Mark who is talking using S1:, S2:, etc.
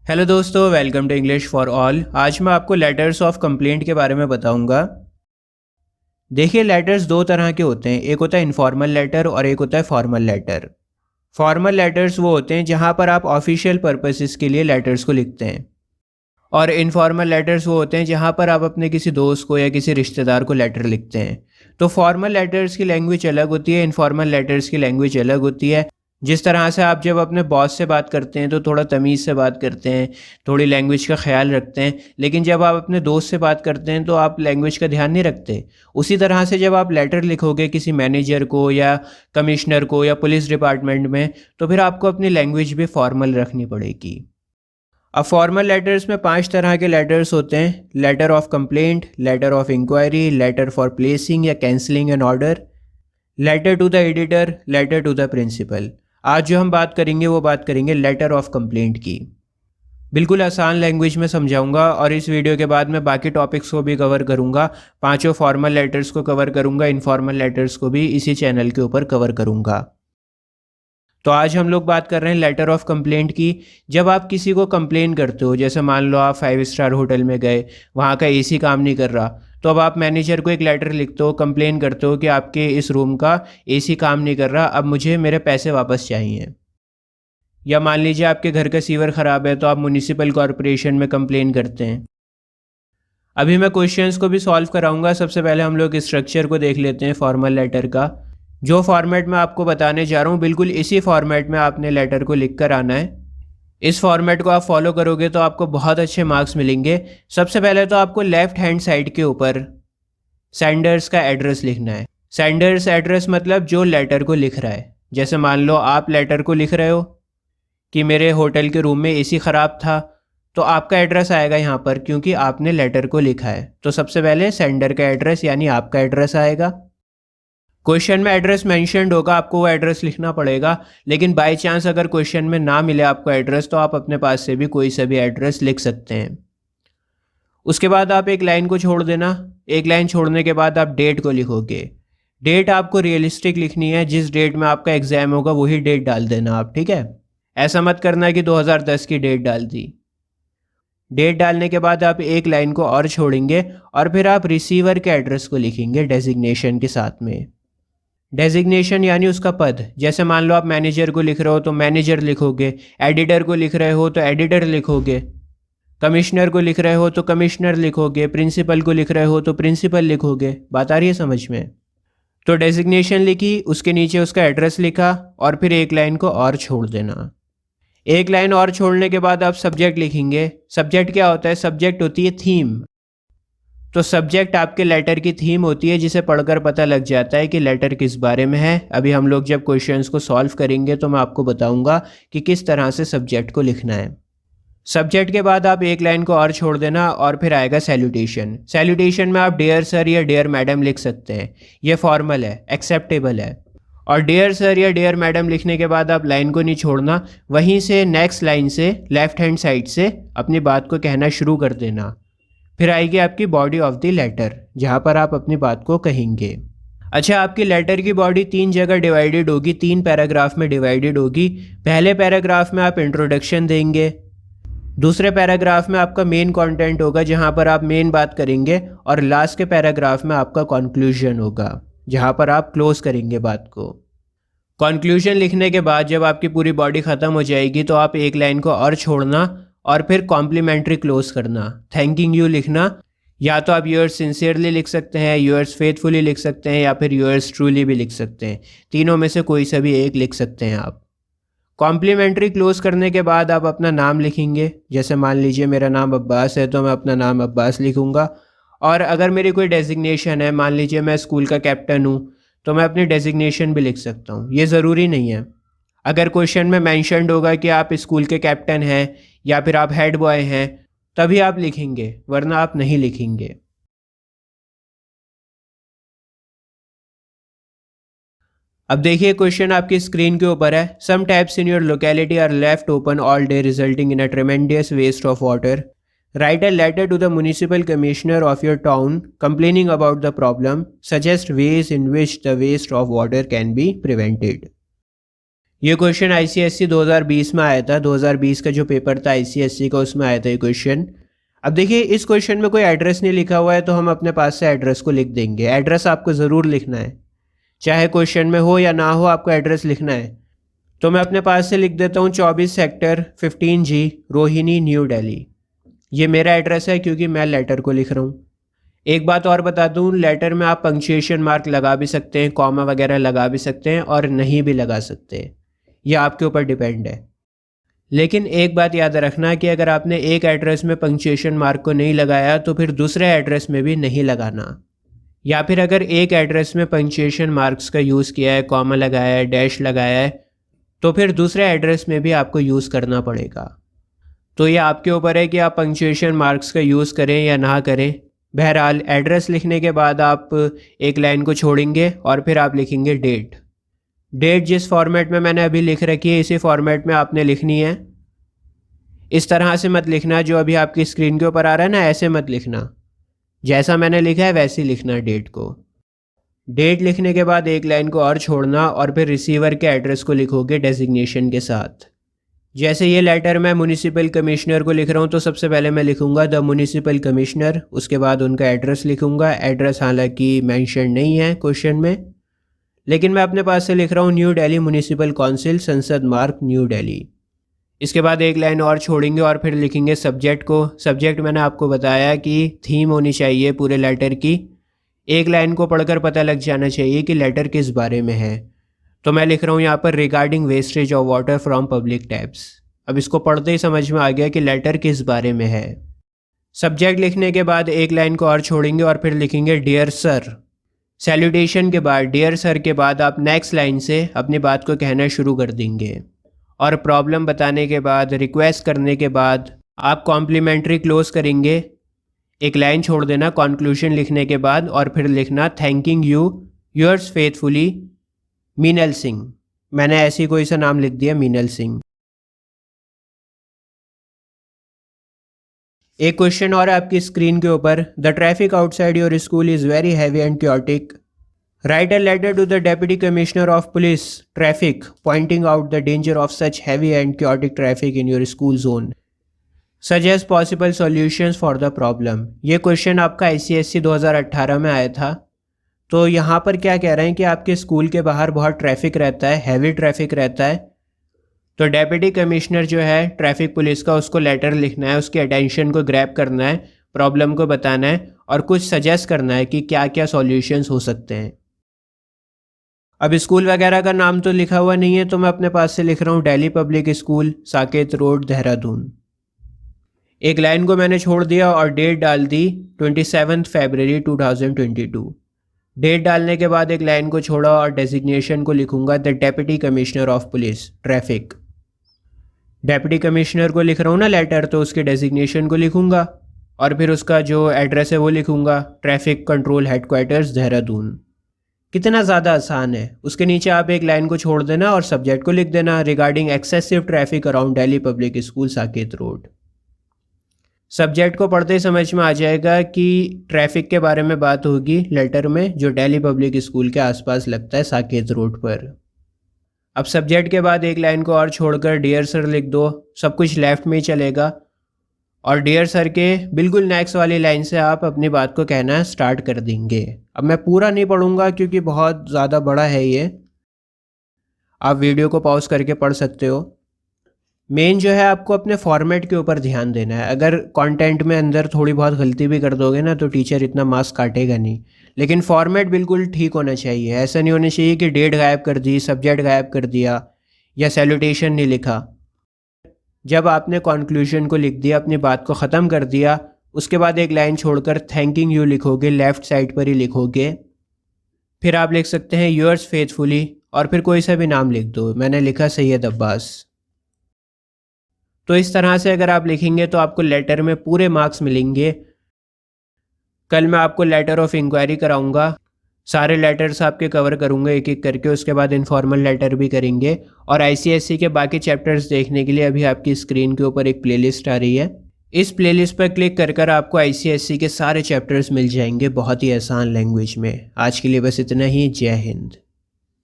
S1: Hello दोस्तों, welcome to English for all. आज मैं आपको लेटर्स ऑफ कंप्लेंट के बारे में बताऊंगा। देखिए, लेटर्स दो तरह के होते हैं, एक होता है इनफॉर्मल लेटर और एक होता है फॉर्मल लेटर। फॉर्मल लेटर्स वो होते हैं जहां पर आप ऑफिशियल पर्पसेस के लिए लेटर्स को लिखते हैं, और इनफॉर्मल लेटर्स वो होते हैं जहां पर आप अपने किसी दोस्त को या किसी रिश्तेदार को लेटर लिखते हैं। तो फॉर्मल लेटर्स की लैंग्वेज अलग होती है, इनफॉर्मल लेटर्स की लैंग्वेज अलग होती है। जिस तरह से आप जब अपने बॉस से बात करते हैं तो थोड़ा तमीज़ से बात करते हैं, थोड़ी लैंग्वेज का ख्याल रखते हैं, लेकिन जब आप अपने दोस्त से बात करते हैं तो आप लैंग्वेज का ध्यान नहीं रखते। उसी तरह से जब आप लेटर लिखोगे किसी मैनेजर को या कमिश्नर को या पुलिस डिपार्टमेंट में, तो फिर आपको अपनी लैंग्वेज भी फॉर्मल रखनी पड़ेगी। अब फॉर्मल लेटर्स में 5 तरह के लेटर्स होते हैं: letter of complaint, letter of inquiry, letter for placing या cancelling an order, letter to the editor, letter to the principal. आज जो हम बात करेंगे वो बात करेंगे लेटर ऑफ कंप्लेंट की। बिल्कुल आसान लैंग्वेज में समझाऊंगा, और इस वीडियो के बाद मैं बाकी टॉपिक्स को भी कवर करूंगा। पांचों फॉर्मल लेटर्स को कवर करूंगा, इनफॉर्मल लेटर्स को भी इसी चैनल के ऊपर कवर करूंगा। तो आज हम लोग बात कर रहे हैं लेटर ऑफ कंप्लेंट की। जब आप किसी को कंप्लेन करते हो, जैसे मान लो आप 5 स्टार होटल में गए, वहाँ का एसी काम नहीं कर रहा, तो अब आप मैनेजर को एक लेटर लिखते हो, कंप्लेन करते हो कि आपके इस रूम का एसी काम नहीं कर रहा, अब मुझे मेरे पैसे वापस चाहिए। या मान लीजिए आपके घर का सीवर ख़राब है, तो आप म्यूनिसिपल कॉरपोरेशन में कंप्लेन करते हैं। अभी मैं क्वेश्चंस को भी सॉल्व कराऊंगा। सबसे पहले हम लोग स्ट्रक्चर को देख लेते हैं फॉर्मल लेटर का। जो फॉर्मेट मैं आपको बताने जा रहा हूँ, बिल्कुल इसी फॉर्मेट में आपने लेटर को लिख कर आना है। इस फॉर्मेट को आप फॉलो करोगे तो आपको बहुत अच्छे मार्क्स मिलेंगे। सबसे पहले तो आपको लेफ्ट हैंड साइड के ऊपर सेंडर्स का एड्रेस लिखना है। सेंडर्स एड्रेस मतलब जो लेटर को लिख रहा है। जैसे मान लो आप लेटर को लिख रहे हो कि मेरे होटल के रूम में एसी ख़राब था, तो आपका एड्रेस आएगा यहाँ पर, क्योंकि आपने लेटर को लिखा है। तो सबसे पहले सेंडर का एड्रेस यानी आपका एड्रेस आएगा। क्वेश्चन में एड्रेस मेंशन्ड होगा, आपको वो एड्रेस लिखना पड़ेगा। लेकिन बाय चांस अगर क्वेश्चन में ना मिले आपको एड्रेस, तो आप अपने पास से भी कोई सा भी एड्रेस लिख सकते हैं। उसके बाद आप एक लाइन को छोड़ देना। एक लाइन छोड़ने के बाद आप डेट को लिखोगे। डेट आपको रियलिस्टिक लिखनी है, जिस डेट में आपका एग्जाम होगा वही डेट डाल देना आप, ठीक है। ऐसा मत करना कि 2010 की डेट डाल दी। डेट डालने के बाद आप एक लाइन को और छोड़ेंगे, और फिर आप रिसीवर के एड्रेस को लिखेंगे डेजिग्नेशन के साथ में। डेजिग्नेशन यानी उसका पद। जैसे मान लो आप मैनेजर को लिख रहे हो तो मैनेजर लिखोगे, एडिटर को लिख रहे हो तो एडिटर लिखोगे, कमिश्नर को लिख रहे हो तो कमिश्नर लिखोगे, प्रिंसिपल को लिख रहे हो तो प्रिंसिपल लिखोगे। बात आ रही है समझ में? तो डेजिग्नेशन लिखी, उसके नीचे उसका एड्रेस लिखा, और फिर एक लाइन को और छोड़ देना। एक लाइन और छोड़ने के बाद आप सब्जेक्ट लिखेंगे। सब्जेक्ट क्या होता है? सब्जेक्ट होती है थीम। तो सब्जेक्ट आपके लेटर की थीम होती है, जिसे पढ़कर पता लग जाता है कि लेटर किस बारे में है। अभी हम लोग जब क्वेश्चंस को सॉल्व करेंगे तो मैं आपको बताऊंगा कि किस तरह से सब्जेक्ट को लिखना है। सब्जेक्ट के बाद आप एक लाइन को और छोड़ देना, और फिर आएगा सैल्यूटेशन। सैल्यूटेशन में आप डियर सर या डियर मैडम लिख सकते हैं। ये फॉर्मल है, एक्सेप्टेबल है। और डियर सर या डियर मैडम लिखने के बाद आप लाइन को नहीं छोड़ना, वहीं से नेक्स्ट लाइन से लेफ्ट हैंड साइड से अपनी बात को कहना शुरू कर देना। फिर आएगी आपकी बॉडी ऑफ द लेटर, जहाँ पर आप अपनी बात को कहेंगे। अच्छा, आपकी लेटर की बॉडी 3 जगह डिवाइडेड होगी, 3 पैराग्राफ में डिवाइडेड होगी। पहले पैराग्राफ में आप इंट्रोडक्शन देंगे। दूसरे पैराग्राफ में आपका मेन कंटेंट होगा, जहाँ पर आप मेन बात करेंगे। और लास्ट के पैराग्राफ में आपका कंक्लूजन होगा, जहाँ पर आप क्लोज करेंगे बात को। कंक्लूजन लिखने के बाद जब आपकी पूरी बॉडी ख़त्म हो जाएगी, तो आप एक लाइन को और छोड़ना, और फिर कॉम्प्लीमेंट्री क्लोज करना। थैंकिंग यू लिखना। या तो आप यूअर्स सिंसियरली लिख सकते हैं, यूअर्स फेथफुली लिख सकते हैं, या फिर यूअर्स ट्रूली भी लिख सकते हैं। तीनों में से कोई सा भी एक लिख सकते हैं आप। कॉम्प्लीमेंट्री क्लोज करने के बाद आप अपना नाम लिखेंगे। जैसे मान लीजिए मेरा नाम अब्बास है, तो मैं अपना नाम अब्बास लिखूंगा। और अगर मेरी कोई डेजिग्नेशन है, मान लीजिए मैं स्कूल का कैप्टन हूँ, तो मैं अपनी डेजिग्नेशन भी लिख सकता हूँ। ये ज़रूरी नहीं है। अगर क्वेश्चन में मैंशनड होगा कि आप स्कूल के कैप्टन हैं या फिर आप हेड बॉय हैं, तभी आप लिखेंगे, वरना आप नहीं लिखेंगे। अब देखिए, क्वेश्चन आपकी स्क्रीन के ऊपर है। Some taps in your locality are left open all day resulting in a tremendous waste of water. Write a letter to the municipal commissioner of your town complaining about the problem. Suggest ways in which the waste of water can be prevented. ये question ICSE 2020 में आया था। 2020 का जो paper था ICSE का, उसमें आया था ये क्वेश्चन। अब देखिए इस क्वेश्चन में कोई एड्रेस नहीं लिखा हुआ है, तो हम अपने पास से एड्रेस को लिख देंगे। एड्रेस आपको ज़रूर लिखना है, चाहे क्वेश्चन में हो या ना हो, आपको एड्रेस लिखना है। तो मैं अपने पास से लिख देता हूँ 24 sector 15G, Rohini, new Delhi. ये मेरा एड्रेस है क्योंकि मैं लेटर को लिख रहा हूँ। एक बात और बता दूँ, लेटर में आप पंक्चुएशन मार्क लगा भी सकते हैं, कॉमा वगैरह लगा भी सकते हैं और नहीं भी लगा सकते, यह आपके ऊपर डिपेंड है। लेकिन एक बात याद रखना कि अगर आपने एक एड्रेस में पंक्चुएशन मार्क को नहीं लगाया तो फिर दूसरे एड्रेस में भी नहीं लगाना। या फिर अगर एक एड्रेस में पंक्चुएशन मार्क्स का यूज़ किया है, कॉमा लगाया है, डैश लगाया है, तो फिर दूसरे एड्रेस में भी आपको यूज़ करना पड़ेगा। तो ये आपके ऊपर है कि आप पंक्चुएशन मार्क्स का यूज़ करें या ना करें। बहरहाल एड्रेस लिखने के बाद आप एक लाइन को छोड़ेंगे और फिर आप लिखेंगे डेट। डेट जिस फॉर्मेट में मैंने अभी लिख रखी है, इसी फॉर्मेट में आपने लिखनी है। इस तरह से मत लिखना जो अभी आपकी स्क्रीन के ऊपर आ रहा है ना, ऐसे मत लिखना। जैसा मैंने लिखा है वैसे ही लिखना डेट को। डेट लिखने के बाद एक लाइन को और छोड़ना और फिर रिसीवर के एड्रेस को लिखोगे डेजिग्नेशन के साथ। जैसे ये लेटर मैं म्युनिसिपल कमिश्नर को लिख रहा हूँ, तो सबसे पहले मैं लिखूँगा द म्युनिसिपल कमिश्नर, उसके बाद उनका एड्रेस लिखूँगा। एड्रेस हालांकि मेंशन नहीं है क्वेश्चन में, लेकिन मैं अपने पास से लिख रहा हूँ न्यू दिल्ली म्युनिसिपल काउंसिल, संसद मार्ग, न्यू दिल्ली। इसके बाद एक लाइन और छोड़ेंगे और फिर लिखेंगे सब्जेक्ट को। सब्जेक्ट मैंने आपको बताया कि थीम होनी चाहिए पूरे लेटर की। एक लाइन को पढ़कर पता लग जाना चाहिए कि लेटर किस बारे में है। तो मैं लिख रहा हूँ यहाँ पर regarding wastage of water from public taps. अब इसको पढ़ते ही समझ में आ गया कि लेटर किस बारे में है। सब्जेक्ट लिखने के बाद एक लाइन को और छोड़ेंगे और फिर लिखेंगे डियर सर। सैल्यूटेशन के बाद डियर सर के बाद आप नेक्स्ट लाइन से अपनी बात को कहना शुरू कर देंगे। और प्रॉब्लम बताने के बाद, रिक्वेस्ट करने के बाद आप कॉम्प्लीमेंट्री क्लोज करेंगे। एक लाइन छोड़ देना कॉन्क्लूशन लिखने के बाद और फिर लिखना thanking you, yours faithfully, Meenal Singh. मैंने ऐसी कोई सा नाम लिख दिया, मीनल सिंह। एक क्वेश्चन और है आपकी स्क्रीन के ऊपर। The traffic outside your school is very heavy and chaotic. Write a letter to the Deputy Commissioner of Police Traffic pointing out the danger of such heavy and chaotic traffic in your school zone. Suggest possible solutions for the problem. ये question आपका ICSE 2018 में आया था। तो यहाँ पर क्या कह रहे हैं कि आपके स्कूल के बाहर बहुत ट्रैफिक रहता है, हैवी ट्रैफिक रहता है। तो डेप्यूटी कमिश्नर जो है ट्रैफिक पुलिस का, उसको लेटर लिखना है, उसकी अटेंशन को ग्रैब करना है, प्रॉब्लम को बताना है और कुछ सजेस्ट करना है कि क्या क्या सॉल्यूशंस हो सकते हैं। अब स्कूल वगैरह का नाम तो लिखा हुआ नहीं है, तो मैं अपने पास से लिख रहा हूँ Delhi public school, Saket road, Dehradun. एक लाइन को मैंने छोड़ दिया और डेट डाल दी 27 फरवरी 2022। डेट डालने के बाद एक लाइन को छोड़ा और डेजिग्नेशन को लिखूंगा the deputy commissioner of police traffic. Deputy commissioner को लिख रहा हूँ ना लेटर, तो उसके डेजिग्नेशन को लिखूंगा और फिर उसका जो एड्रेस है वो लिखूंगा, ट्रैफिक कंट्रोल हेडक्वार्टर्स, देहरादून। कितना ज़्यादा आसान है। उसके नीचे आप एक लाइन को छोड़ देना और सब्जेक्ट को लिख देना regarding excessive traffic around Delhi public school, Saket road. Subject को पढ़ते ही समझ में आ जाएगा कि ट्रैफिक के बारे में बात होगी लेटर में, जो दिल्ली पब्लिक स्कूल के आसपास लगता है, साकेत रोड पर। अब सब्जेक्ट के बाद एक लाइन को और छोड़कर डियर सर लिख दो। सब कुछ लेफ्ट में ही चलेगा और डियर सर के बिल्कुल नेक्स्ट वाली लाइन से आप अपनी बात को कहना स्टार्ट कर देंगे। अब मैं पूरा नहीं पढ़ूंगा क्योंकि बहुत ज़्यादा बड़ा है ये, आप वीडियो को पॉज करके पढ़ सकते हो। मेन जो है आपको अपने फॉर्मेट के ऊपर ध्यान देना है। अगर कंटेंट में अंदर थोड़ी बहुत गलती भी कर दोगे ना तो टीचर इतना मार्क्स काटेगा नहीं, लेकिन फॉर्मेट बिल्कुल ठीक होना चाहिए। ऐसा नहीं होना चाहिए कि डेट गायब कर दी, सब्जेक्ट गायब कर दिया या सैल्यूटेशन नहीं लिखा। जब आपने कॉन्क्लूशन को लिख दिया, अपनी बात को ख़त्म कर दिया, उसके बाद एक लाइन छोड़कर थैंकिंग यू लिखोगे, लेफ़्ट साइड पर ही लिखोगे। फिर आप लिख सकते हैं योर्स फेथफुली और फिर कोई सा भी नाम लिख दो। मैंने लिखा सैयद अब्बास। तो इस तरह से अगर आप लिखेंगे तो आपको लेटर में पूरे मार्क्स मिलेंगे। कल मैं आपको लेटर ऑफ इंक्वायरी कराऊंगा, सारे लेटर्स आपके कवर करूंगा एक एक करके। उसके बाद इनफॉर्मल लेटर भी करेंगे और ICSE के बाकी चैप्टर्स देखने के लिए अभी आपकी स्क्रीन के ऊपर एक प्लेलिस्ट आ रही है। इस प्लेलिस्ट पर क्लिक कर आपको ICSE के सारे चैप्टर्स मिल जाएंगे बहुत ही आसान लैंग्वेज में। आज के लिए बस इतना ही। जय हिंद।